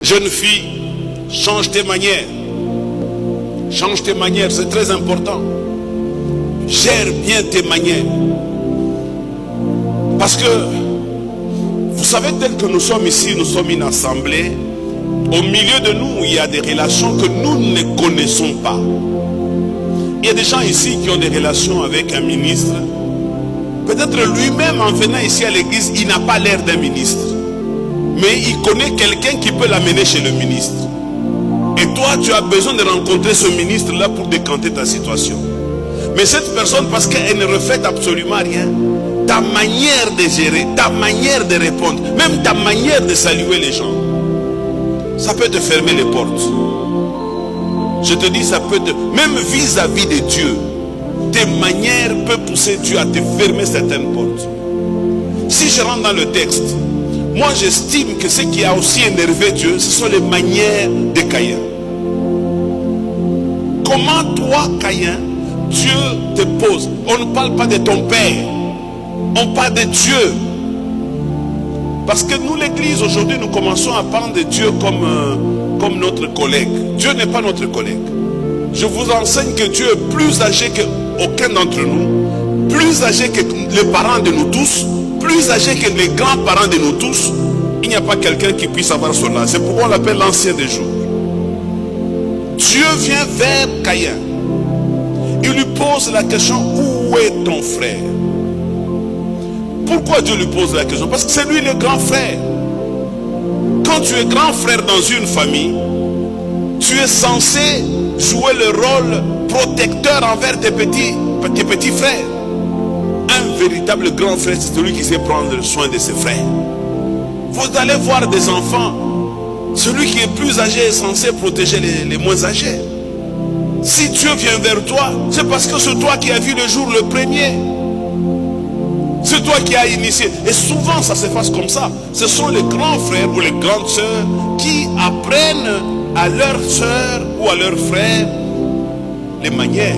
Jeune fille, change tes manières. Change tes manières, c'est très important. Gère bien tes manières. Parce que, vous savez, tel que nous sommes ici, nous sommes une assemblée. Au milieu de nous, il y a des relations que nous ne connaissons pas. Il y a des gens ici qui ont des relations avec un ministre. Peut-être lui-même, en venant ici à l'église, il n'a pas l'air d'un ministre. Mais il connaît quelqu'un qui peut l'amener chez le ministre. Et toi, tu as besoin de rencontrer ce ministre-là pour décanter ta situation. Mais cette personne, parce qu'elle ne reflète absolument rien, ta manière de gérer, ta manière de répondre, même ta manière de saluer les gens, ça peut te fermer les portes. Je te dis, ça peut te... Même vis-à-vis de Dieu, tes manières peuvent pousser Dieu à te fermer certaines portes. Si je rentre dans le texte, moi j'estime que ce qui a aussi énervé Dieu, ce sont les manières de Caïn. Comment toi, Caïn, Dieu te pose? On ne parle pas de ton père, on parle de Dieu. Parce que nous, l'église, aujourd'hui, nous commençons à prendre de Dieu comme notre collègue. Dieu n'est pas notre collègue. Je vous enseigne que Dieu est plus âgé qu'aucun d'entre nous, plus âgé que les parents de nous tous, plus âgé que les grands-parents de nous tous. Il n'y a pas quelqu'un qui puisse avoir cela. C'est pourquoi on l'appelle l'ancien des jours. Dieu vient vers Caïn. Il lui pose la question, où est ton frère? Pourquoi Dieu lui pose la question? Parce que c'est lui le grand frère. Quand tu es grand frère dans une famille, tu es censé jouer le rôle protecteur envers tes petits frères. Un véritable grand frère, c'est celui qui sait prendre soin de ses frères. Vous allez voir des enfants, celui qui est plus âgé est censé protéger les moins âgés. Si Dieu vient vers toi, c'est parce que c'est toi qui as vu le jour le premier. C'est toi qui as initié. Et souvent ça se passe comme ça. Ce sont les grands frères ou les grandes sœurs qui apprennent à leurs sœurs ou à leurs frères les manières.